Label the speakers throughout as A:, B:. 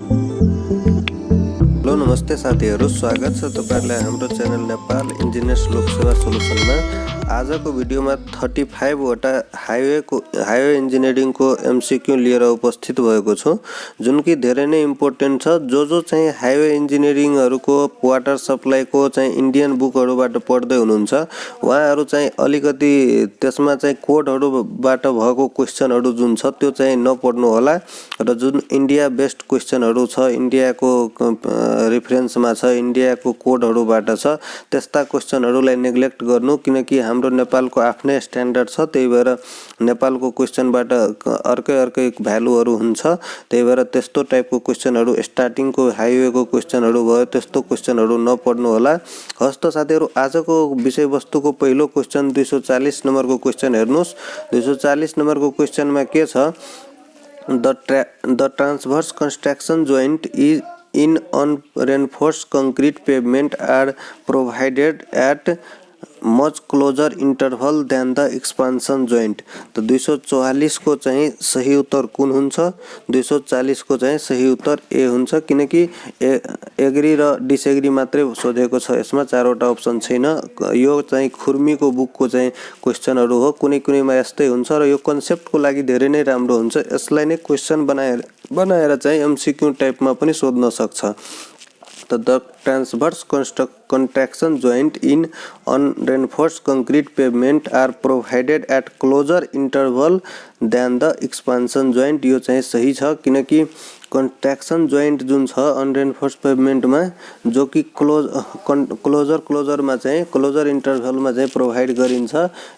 A: Hello नमस्ते साथीहरु, स्वागत छ तपाईहरुलाई हाम्रो च्यानल नेपाल इन्जिनियर्स लोकसेवा सोलुसनमा। आजको भिडियोमा 35 वटा हाईवे इन्जिनियरिङको एमसीक्यू लिएर उपस्थित भएको छु, जुन कि धेरै नै इम्पोर्टेन्ट छ। जो चाहिँ हाईवे इन्जिनियरिङहरुको वाटर सप्लाईको चाहिँ इन्डियन बुकहरुबाट पढ्दै हुनुहुन्छ, उहाँहरु चाहिँ अलिकति त्यसमा चाहिँ कोडहरुबाट भएको क्वेशनहरु जुन छ त्यो चाहिँ नपढ्नु होला र जुन इन्डिया बेस्ड क्वेशनहरु छ, इन्डियाको रेफरेन्समा छ, इन्डियाको कोडहरुबाट छ, त्यस्ता क्वेशनहरुलाई नेग्लेक्ट गर्नु, किनकि हाम्रो नेपालको आफ्नै स्ट्यान्डर्ड छ। त्यही भएर नेपालको क्वेशनबाट अर्कै भ्यालुहरु हुन्छ। त्यही भएर त्यस्तो टाइपको क्वेशनहरु, स्टार्टिङको हाईवेको क्वेशनहरु भयो, त्यस्तो क्वेशनहरु नपढ्नु होला। हस्त साथीहरु, आजको विषयवस्तुको पहिलो क्वेशन 240 नम्बरको क्वेशन हेर्नुस्। 240 नम्बरको क्वेशनमा के छ? The transverse construction joint is in unreinforced concrete pavement are provided at much closer interval than the expansion joint। तो 244 को चाहिँ सही उत्तर कुन हुन्छ? 240 को चाहिँ सही उत्तर ए हुन्छ, किनकि एग्री र डिसएग्री मात्रै सोधेको छ। यसमा चारवटा अप्सन छैन। यो चाहिँ खुर्मीको बुकको चाहिँ क्वेशनहरु हो। कुनै-कुनैमा यस्तै हुन्छ र यो कन्सेप्टको लागि धेरै नै राम्रो हुन्छ। यसलाई नै क्वेशन बनाएर चाहिँ एमसीक्यू टाइपमा पनि सोध्न सक्छ। The transverse contraction joint in unreinforced concrete pavement are provided at closer interval than the expansion joint। यो चाहिँ सही छ, किनकि कन्ट्रैक्शन जोइन्ट जुन छ अनरेनफोर्स्ड पेभमेन्टमा, जो कि क्लोजरमा चाहिँ क्लोजर इन्टरभलमा चाहिँ प्रोभाइड गरिन्छ।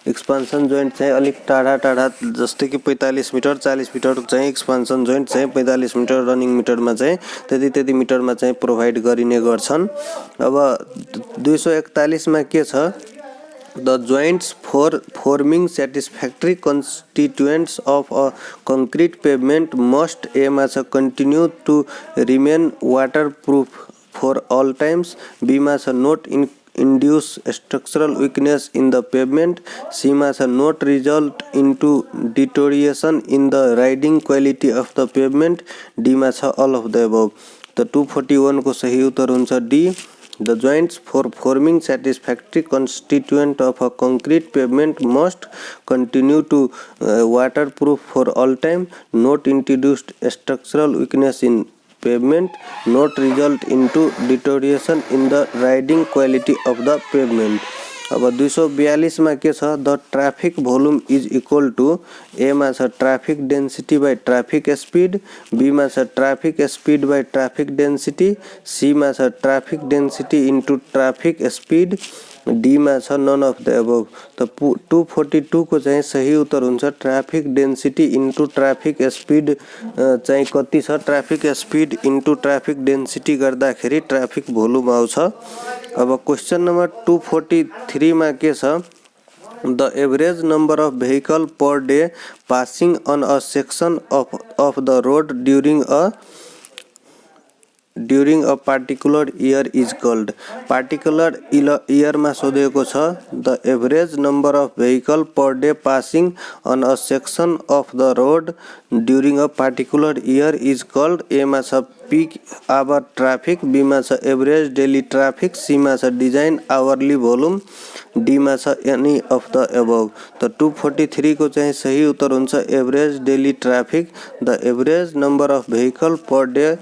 A: एक्सपान्सन जोइन्ट चाहिँ अलिक टाढा जस्तै कि 45 मिटर 40 मिटर चाहिँ एक्सपान्सन जोइन्ट चाहिँ 45 मिटर रनिङ मिटरमा चाहिँ त्यति मिटरमा चाहिँ प्रोभाइड गरिने गर्छन्। अब 241 मा के छ? The joints for forming satisfactory constituents of a concrete pavement must continue to remain waterproof for all times. B not induce structural weakness in the pavement. C not result into deterioration in the riding quality of the pavement. D all of the above। तो 241 को सही उत्तर हुन्छ D. The joints for forming satisfactory constituent of a concrete pavement must continue to waterproof for all time, not introduce structural weakness in pavement, not result into deterioration in the riding quality of the pavement। अब 242 मा के छ? The traffic volume is equal to A मा छ traffic density by traffic speed, B मा छ traffic speed by traffic density, C मा छ traffic density into traffic speed, D मा छ नन अफ द अबव। त 242 को चाहिँ सही उत्तर हुन्छ traffic density into traffic speed चाहिँ कति छ? Traffic speed into traffic density गर्दाखेरि ट्राफिक भोल्युम आउँछ। अब क्वेशन नम्बर 243 मा के छ? The average number of vehicle per day passing on a section of the road during a particular year is called। particular year मा सोधेको छ। The average number of vehicle per day passing on a section of the road during a particular year is called। A मा छ peak hour traffic, B मा छ average daily traffic, C मा छ design hourly volume, D मा छ any of the above। तो 243 को चाहिँ सही उत्तर हुन्छ average daily traffic। The average number of vehicle per day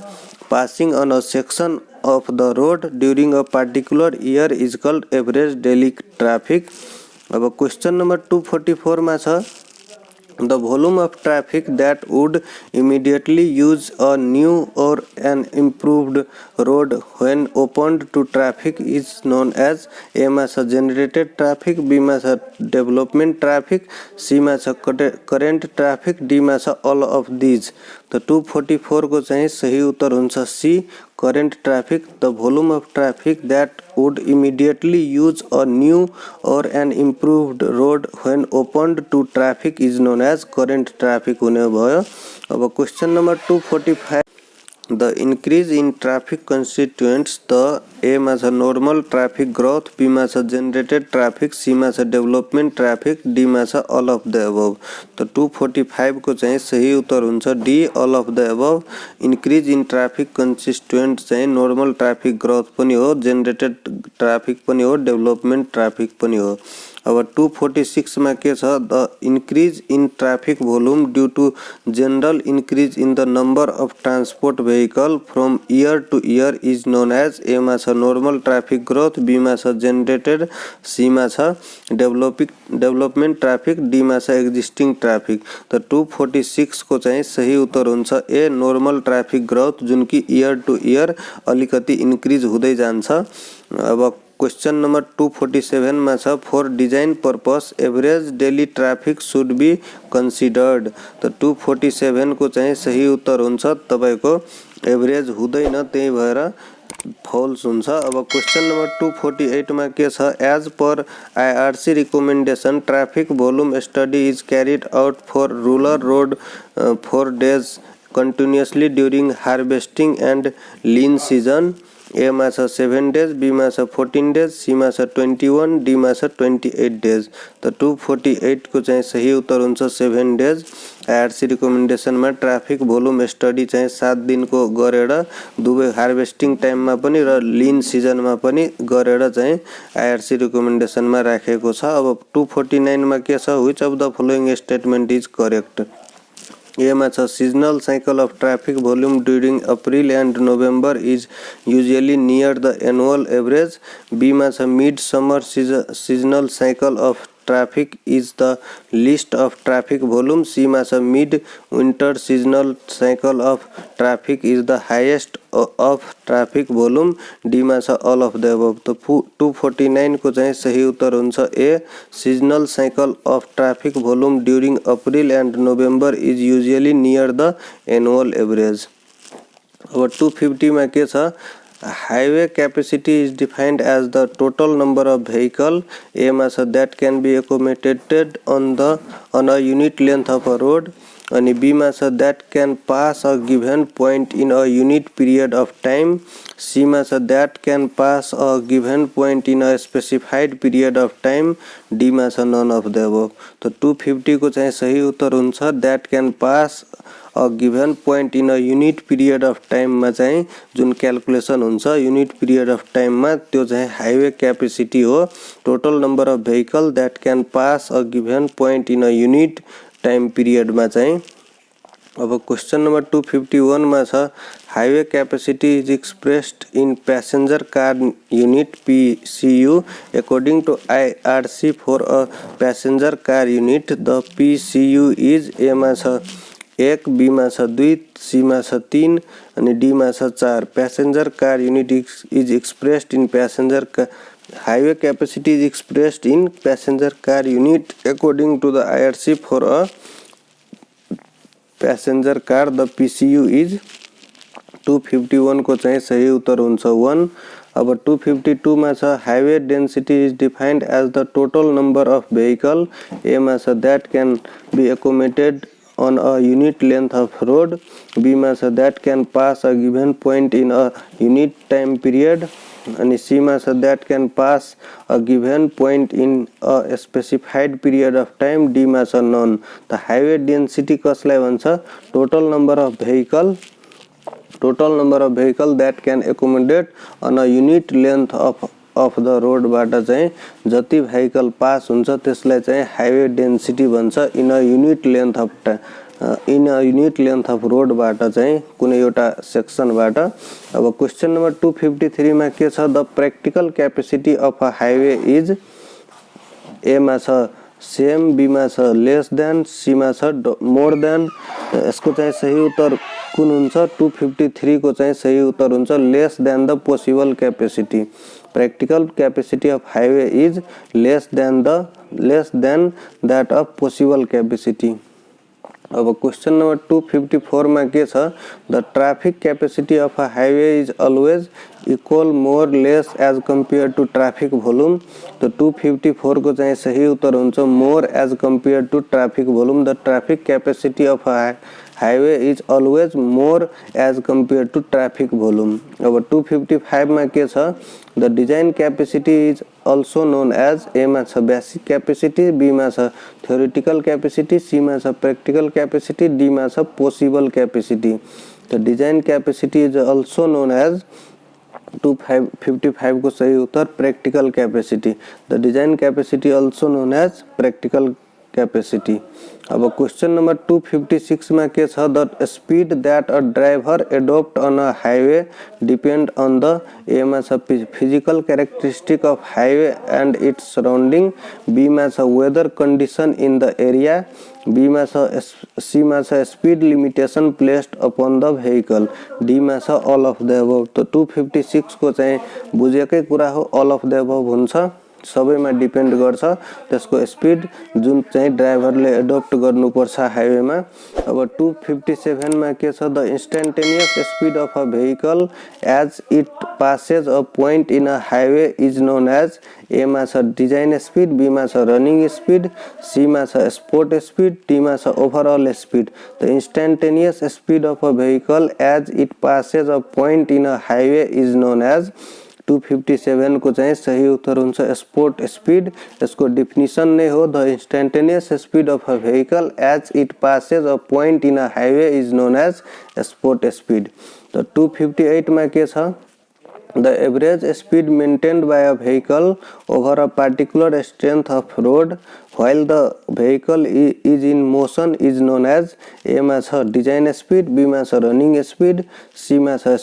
A: passing on a section of the road during a particular year is called average daily traffic। अब question number 244 मा छ the volume of traffic that would immediately use a new or an improved road when opened to traffic is known as। A मा छ generated traffic, B मा छ development traffic, C मा छ current traffic, D मा छ all of these। तो 244 को चाहिँ सही उत्तर हुन्छ C current traffic। The volume of traffic that would immediately use a new or an improved road when opened to traffic is known as current traffic हुने भयो। अब question number 245 The increase in traffic constituents, the A मा छ normal traffic growth, B मा छ generated traffic, C मा छ development traffic, D मा छ all of the above। तो 245 को चाहिँ सही उत्तर हुन्छ D all of the above। increase in traffic constituent चाहिँ normal traffic growth पनि हो, generated traffic पनि हो, development traffic पनि हो। अब 246 मा के छ the increase in traffic volume due to general increase in the number of transport vehicle from year to year is known as। A मा छ normal traffic growth, B मा छ generated, C मा छ development traffic, D मा छ existing traffic। त 246 को चाहिँ सही उत्तर हुन्छ A normal traffic growth, जुन कि year to year अलिकति increase हुँदै जान्छ। अब क्वेश्चन नंबर 247 मा छ for design purpose average daily traffic should be considered. त 247 को चाहिँ सही उत्तर हुन्छ तपाईको एभरेज हुँदैन, त्यही भएर फल्स हुन्छ। अब क्वेश्चन नंबर 248 मा के छ as per IRC recommendation traffic volume study is carried out for rural road 4 days continuously during harvesting and lean season। A मा छ 7 days, B मा छ 14 days, C मा छ 21, D मा छ 28 days। त 248 को चाहिँ सही उत्तर हुन्छ 7 days। आईआरसी रिकमेन्डेसनमा ट्राफिक भोल्युम स्टडी चाहिँ 7 दिनको गरेर दुवै हार्वेस्टिङ टाइममा पनि र लिन सिजनमा पनि गरेर चाहिँ आईआरसी रिकमेन्डेसनमा राखेको छ। अब 249 मा के छ which of the following statement is correct. A मा छ seasonal cycle of traffic volume during April and November is usually near the annual average। B मा छ mid-summer seasonal cycle of traffic is the least of traffic volume। C मा छ mid-winter seasonal cycle of traffic is the highest of traffic volume। D मा छ all of the above। तो 249 को चाहिँ सही उत्तर हुन्छ A seasonal cycle of traffic volume during April and November is usually near the annual average। अब 250 मा के छ highway capacity is defined as the total number of vehicle। A मा छ that can be accommodated on a unit length of a road। अनि B मा छ that can pass a given point in a unit period of time। C मा छ that can pass a given point in a specified period of time। D मा छ none of the above। तो 250 को चाहिँ सही उत्तर हुन्छ that can pass a given point in a unit period of time मा चाहिँ जुन क्याल्कुलेसन हुन्छ युनिट पिरियड अफ टाइम मा त्यो चाहिँ हाईवे क्यापेसिटी हो, total number of vehicle that can pass a given point in a unit time period मा चाहिँ। अब क्वेश्चन नंबर 251 मा छ highway capacity is expressed in passenger car unit PCU according to IRC for a passenger car unit. The PCU is A मा छ 1, B मा छ 2, C मा छ 3 अनि D मा छ 4। Passenger car unit is expressed in passenger highway capacity is expressed in passenger car unit according to the IRC for a passenger car. The PCU is 251 को चाहिँ सही उत्तर हुन्छ 1। अब 252 मा छ highway density is defined as the total number of vehicle. A मा छ that can be accommodated on a unit length of road। B मा छ that can pass a given point in a unit time period। अनि C मा छ that can pass a given point in a specified period of time। D मा छ none। त highway density कसलाई भन्छ total number of vehicle that can accommodate on a unit length of the road बाट चाहिँ जति भेहिकल पास हुन्छ त्यसलाई चाहिँ हाईवे डेंसिटी भन्छ in a unit length off road बाट चाहिँ कुनै एउटा सेक्सन बाट। अब क्वेश्चन नंबर 253 मा के छ the practical capacity of a highway is. A मा छ सेम, B मा छ लेस देन, C मा छ मोर देन। यसको चाहिँ सही उत्तर कुन हुन्छ 253 को चाहिँ सही उत्तर हुन्छ less than the possible capacity. Practical capacity of highway is less than that of possible capacity. अब क्वेश्चन नंबर 254 में के छ the traffic capacity of a highway is always equal more less as compare to traffic volume. तो 254 को चाहिँ सही उत्तर हुन्छ more as compare to traffic volume. The traffic capacity of a highway is always more as compare to traffic volume. अब 255 मा के छ the design capacity is also known as A मा छ बेसिक क्यापेसिटी, बी मा छ theoretical capacity, C मा छ प्र्याक्टिकल क्यापेसिटी, डी मा छ possible capacity. The design capacity is also known as 255 को सही उत्तर practical capacity. The design capacity also known as practical capacity. अब क्वेश्चन नंबर 256 में के छ the speed that a driver adopt on a highway depend on the A मा छ physical characteristic of highway and its surrounding, B मा छ weather condition in the area, B मा छ सी मा छ speed limitation placed upon the vehicle, D मा छ ऑल अफ द अबव। तो 256 को चाहिँ बुझेकै कुरा हो, ऑल अफ द अबव हुन्छ, सबैमा डिपेन्ड गर्छ त्यसको स्पीड जुन चाहिँ ड्राइभरले एडोप्ट गर्नुपर्छ हाईवेमा। अब 257 मा के छ the instantaneous speed of a vehicle as it passes a point in a highway is known as A मा छ डिजाइन स्पीड, बी मा छ रनिङ स्पीड, सी मा छ स्पोर्ट स्पीड, डी मा छ overall speed. The instantaneous speed of a vehicle as it passes a point in a highway is known as 257 को चाहिँ सही उत्तर हुन्छ स्पोर्ट स्पीड। यसको डेफिनेसन नै हो the instantaneous speed of a vehicle as it passes a point in a highway is known as spot speed. त 258 मा के छ the average speed maintained by a vehicle over a particular stretch of road while the vehicle is in motion is known as A मा छ design speed, B मा छ running speed, C मा छ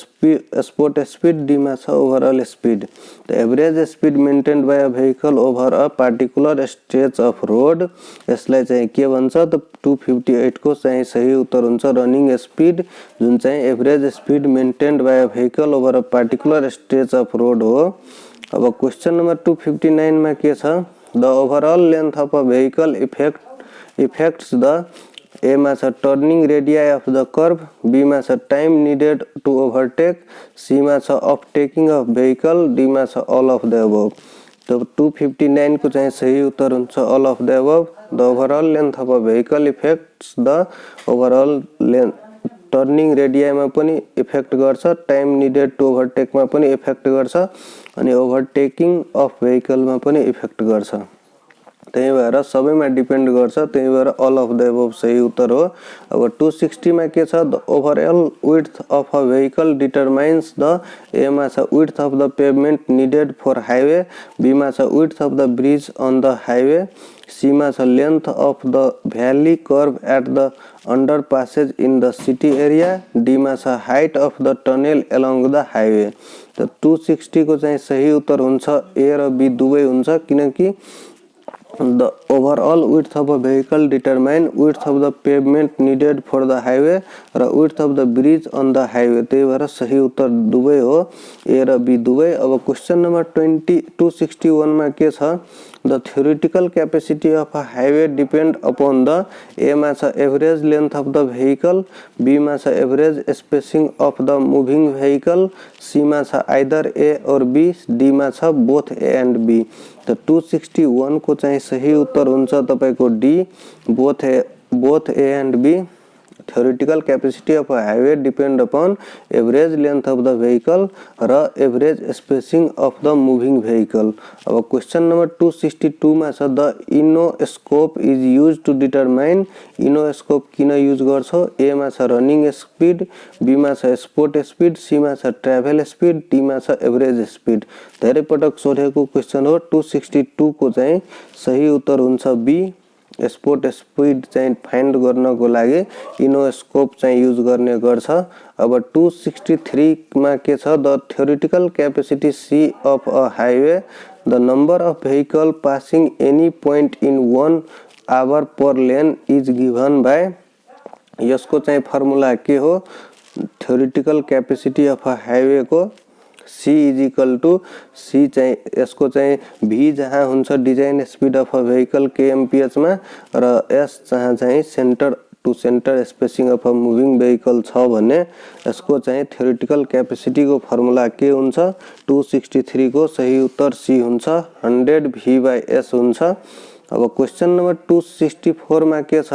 A: स्पोर्ट स्पीड, डी मा छ overall speed. The average speed maintained by a vehicle over a particular stretch of road, यसलाई चाहिँ के भन्छ त 258 को चाहिँ सही उत्तर हुन्छ रनिङ स्पीड, जुन चाहिँ average speed maintained by a vehicle over a particular stretch of road हो। अब क्वेश्चन नम्बर 259 मा के छ the overall length of a vehicle affects the A मा छ turning radii of the curve, B मा छ time needed to overtake, C मा छ अपटेकिङ अफ भेहिकल, डी मा छ ऑल अफ द अबव। तो 259 को चाहिँ सही उत्तर हुन्छ all of the above. The overall length of a vehicle affects the overall length, turning रेडियाईमा पनि इफेक्ट गर्छ, टाइम निडेड टु ओभरटेकमा पनि इफेक्ट गर्छ, अनि ओभरटेकिङ अफ भेहिकलमा पनि इफेक्ट गर्छ। त्यही भएर सबैमा डिपेन्ड गर्छ, त्यही भएर ऑल अफ द अबव सही उत्तर हो। अब 260 मा के छ the overall width of a vehicle determines the A मा छ width of the pavement needed for highway, B मा छ width of the bridge on the highway, C मा छ length of the valley curve at the under Passage in the city area, D मा छ height of the tunnel along the highway. त 260 को चाहिँ सही उत्तर हुन्छ ए र बी दुवै हुन्छ, किनकि the overall width of a vehicle determine width of the pavement needed for the highway र width of the bridge on the highway, त्यही भएर सही उत्तर दुवै हो ए र बी दुवै। अब क्वेश्चन नम्बर 261 मा के छ the theoretical capacity of a highway depend upon the A मा छ average length of the vehicle, B मा छ average spacing of the moving vehicle, C मा छ आइदर ए और बी, डी मा छ बोथ ए एन्ड बी। त 261 को चाहिँ सही उत्तर हुन्छ तपाईको D both A and B. theoretical capacity of a highway depend upon average length of the vehicle र average spacing of the moving vehicle। अब क्वेश्चन नम्बर 262 मा छ the enoscope is used to determine, enoscope किन use गर्छौ, ए मा छ running speed, B मा छ स्पोर्ट स्पीड, सी मा छ ट्राभल स्पीड, डी मा छ एभरेज स्पीड। धेरै पटक सोधेको क्वेश्चन हो। 262 को चाहिँ सही उत्तर हुन्छ बी, स्पोर्ट स्पीड चाहिँ फाइन्ड गर्नको लागि इनोस्कोप चाहिँ युज गर्ने गर्छ। अब 263 मा के छ the theoretical capacity C of a highway the number of vehicle passing any point in 1 hour per lane is given by, यसको चाहिँ फर्मुला के हो theoretical capacity of a highway को C is equal to C चाहिँ यसको चाहिँ V जहाँ हुन्छ design speed of a vehicle kmph मा र S जहाँ चाहिँ centre to centre spacing of a moving vehicle छ भने यसको चाहिँ थ्योरेटिकल क्यापेसिटी को फर्मुला के हुन्छ 263 को सही उत्तर C हुन्छ 100 V/S हुन्छ। अब क्वेश्चन नंबर 264 मा के छ,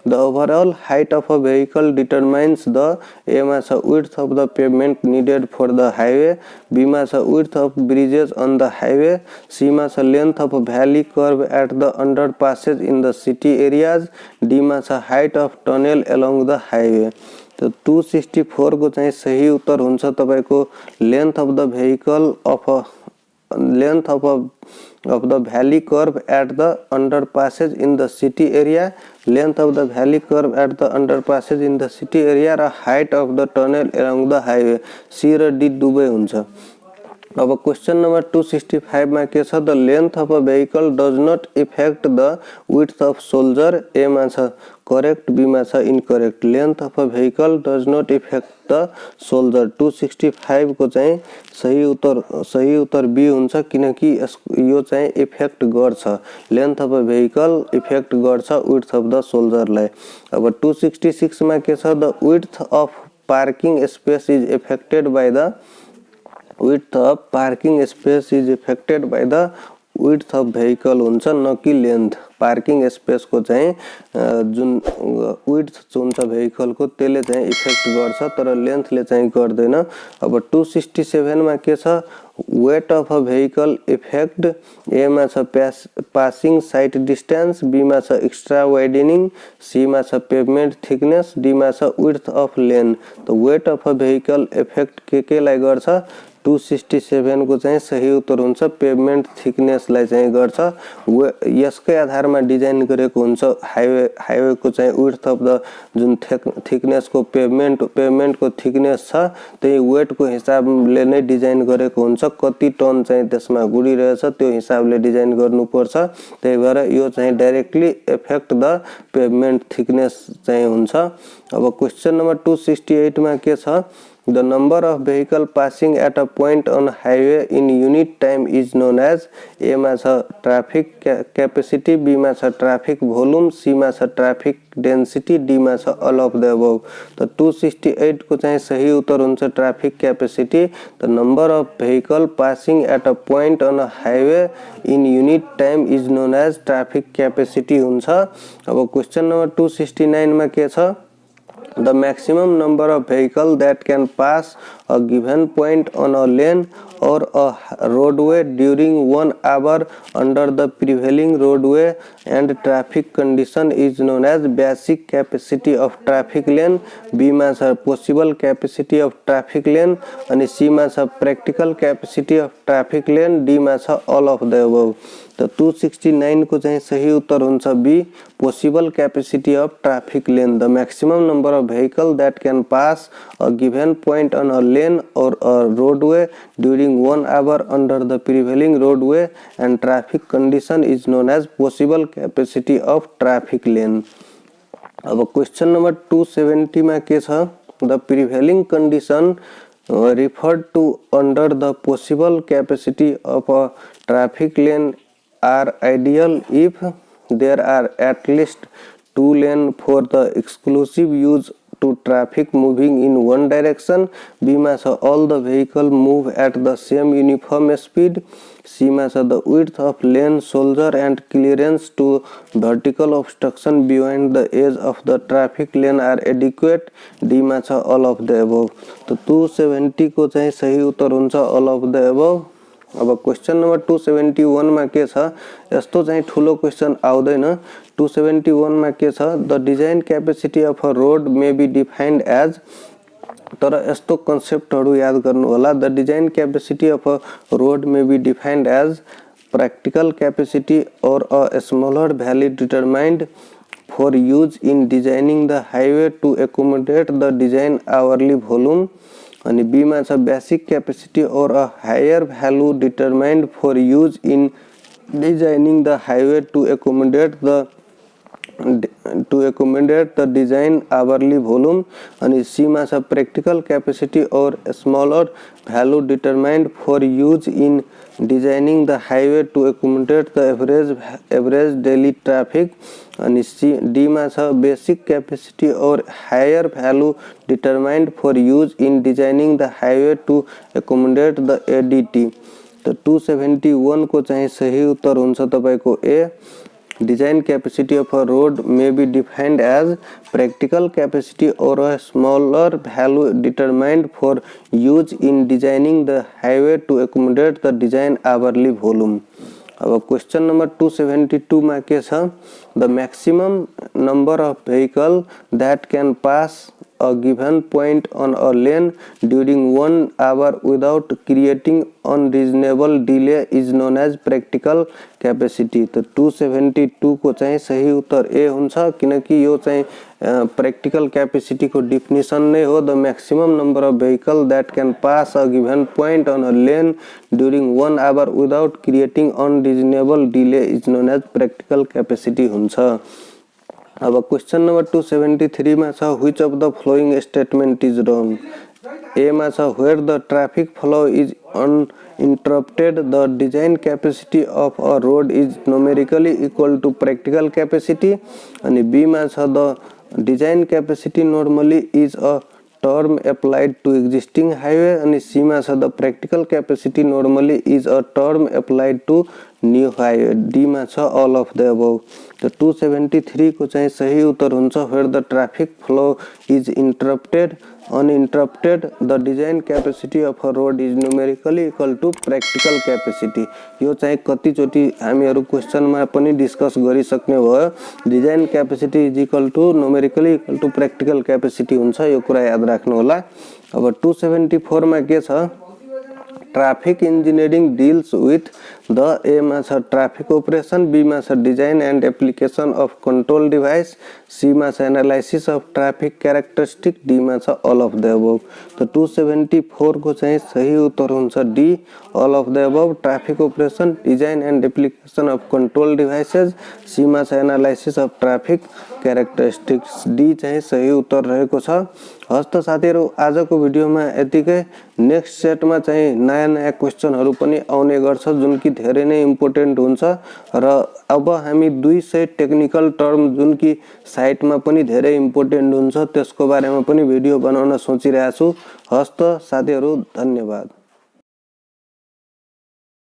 A: the overall height of a vehicle determines the, A मा छ width of the pavement needed for the highway, B मा छ width of bridges on the highway, C मा छ length of valley curve at the under Passage in the city areas, D मा छ height of tunnel along the highway. तो 264 को चाहिँ सही उत्तर हुन्छ तपाईको length of the vehicle of the valley curve at the underpassage in the city area, length of the valley curve at the underpassage in the city area र height of the tunnel along the highway, C र D दुवै हुन्छ। अब question number 265 मा के छ, the length of a vehicle does not affect the width of shoulder, A मा छ करेक्ट, बी मा छ incorrect. Length of a vehicle does not affect the shoulder 265 को चाहिँ सही उत्तर बी हुन्छ, किनकि यो चाहिँ इफेक्ट गर्छ, length of a vehicle effect गर्छ विड्थ अफ द सोल्जरलाई। अब 266 मा के छ, the width of parking space is affected by the, width of parking space is affected by the width of vehicle हुन्छ, न कि लेन्थ। पार्किङ स्पेस को चाहिँ जुन विड्थ हुन्छ भेहिकल को त्यसले चाहिँ इफेक्ट गर्छ, तर लेन्थले चाहिँ गर्दैन। अब 267 मा के छ, weight of a vehicle affect, A मा छ पासिङ साइट डिस्टेन्स, बी मा छ एक्स्ट्रा वाइडनिङ, सी मा छ पेभमेन्ट थिकनेस, डी मा छ विड्थ अफ लेन। तो weight of a vehicle effect के लाई गर्छ, 267 को चाहिँ सही उत्तर हुन्छ पेभमेन्ट थिकनेसलाई चाहिँ गर्छ। यसकै आधारमा डिजाइन गरेको हुन्छ हाइवे को चाहिँ विड्थ अफ द जुन थिकनेस को पेभमेन्ट को थिकनेस छ त्यही वेट को हिसाबले नै डिजाइन गरेको हुन्छ, कति टन चाहिँ त्यसमा गुडिरहेछ त्यो हिसाबले डिजाइन गर्नुपर्छ। त्यही भएर यो चाहिँ directly effect the pavement thickness चाहिँ हुन्छ। अब क्वेश्चन नम्बर 268 मा के छ, the number of vehicle passing at a point on highway in unit time is known as, A मा छ traffic capacity, B मा छ traffic volume, C मा छ traffic density, D मा छ all of the above। तो 268 को चाहिँ सही उत्तर हुन्छ traffic capacity। the number of vehicle passing at a point on a highway in unit time is known as traffic capacity हुन्छ। अब क्वेश्चन नम्बर 269 मा के छ, the maximum number of vehicle that can pass a given point on a lane or a roadway during 1 hour under the prevailing roadway and traffic condition is known as basic capacity of traffic lane, B मा छ possible capacity of traffic lane, अनि C मा छ practical capacity of traffic lane, D मा छ all of the above। तो 269 को चाहिँ सही उत्तर हुन्छ be, possible capacity of traffic lane, the maximum number of vehicle that can pass a given point on a lane or a roadway during 1 hour under the prevailing roadway and traffic condition is known as possible capacity of traffic lane। अब question number 270 मा के छ, the prevailing condition referred to under the possible capacity of a traffic lane are ideal if there are at least 2 lanes for the exclusive use to traffic moving in one direction, B मा छ all the vehicle move at the same uniform speed, C मा छ the width of lane shoulder and clearance to vertical obstruction beyond the edge of the traffic lane are adequate, D मा छ all of the above। तो 270 को चाहिँ सही उत्तर हुन्छ all of the above। अब क्वेश्चन नंबर 271 मा के छ, यस्तो चाहिँ ठुलो क्वेश्चन आउँदैन। 271 मा के छ, the design capacity of a road may be defined as, तर यस्तो कन्सेप्टहरु याद गर्नु होला। The design capacity of a road may be defined as practical capacity or a smaller value determined for use in designing the highway to accommodate the design hourly volume, अनि B मा छ basic capacity or a higher value determined for use in designing the highway to accommodate the design hourly volume, अनि C मा छ practical capacity or smaller value determined for use in designing the highway to accommodate the average daily traffic, अनि C D मा छ basic capacity or higher value determined for use in designing the highway to accommodate the ADT. तो 271 को चाहिँ सही उत्तर हुन्छ तपाईको ए, design capacity of a road may be defined as practical capacity or a smaller value determined for use in designing the highway to accommodate the design hourly volume. अब question number 272 में के छ the maximum number of vehicle that can pass a given point on a lane during 1 hour without creating unreasonable delay is known as practical capacity. तो 272 को चाहिँ सही उत्तर ए हुन्छ किनकि यो चाहिँ practical capacity को definition नै हो the maximum number of vehicle that can pass a given point on a lane during 1 hour without creating unreasonable delay is known as practical capacity हुन्छ. अब क्वेश्चन नंबर 273 में छ which of the following statement is wrong. ए में छ where the traffic flow is uninterrupted the design capacity of a road is numerically equal to practical capacity. अनि be में छ the design capacity normally is a term applied to existing highway. अनि C में छ the practical capacity normally is a term applied to new highway. D में छ all of the above. तो 273 को चाहिँ सही उत्तर हुन्छ where the traffic flow is uninterrupted the design capacity of a road is numerically equal to practical capacity. यो चाहिँ कतिचोटी हामीहरु क्वेशनमा पनि डिस्कस गरिसक्ने भयो. Design capacity is equal to numerically equal to practical capacity हुन्छ, यो कुरा याद राख्नु होला. अब 274 मा के छ traffic engineering deals with the A मा छ ट्राफिक ऑपरेशन, बी मा छ design and application of control device, C मा छ analysis of traffic characteristic, D मा छ ऑल ऑफ द अबव. तो 274 को चाहिँ सही उत्तर हुन्छ D all of the above. Traffic operation, design and application of control devices, C मा छ analysis of traffic characteristics, D चाहिँ सही उत्तर रहेको छ. हस्त साथीहरु आजको भिडियोमा यतिकै. नेक्स्ट सेटमा चाहिँ नयाँ क्वेशनहरु पनि आउने गर्छ जुन कि धेरै नै इम्पोर्टेन्ट हुन्छ र अब हामी 200 टेक्निकल टर्म जुन कि साइटमा पनि धेरै इम्पोर्टेन्ट हुन्छ त्यसको बारेमा पनि भिडियो बनाउन सोचिरहेछु. हस्त साथीहरु धन्यवाद.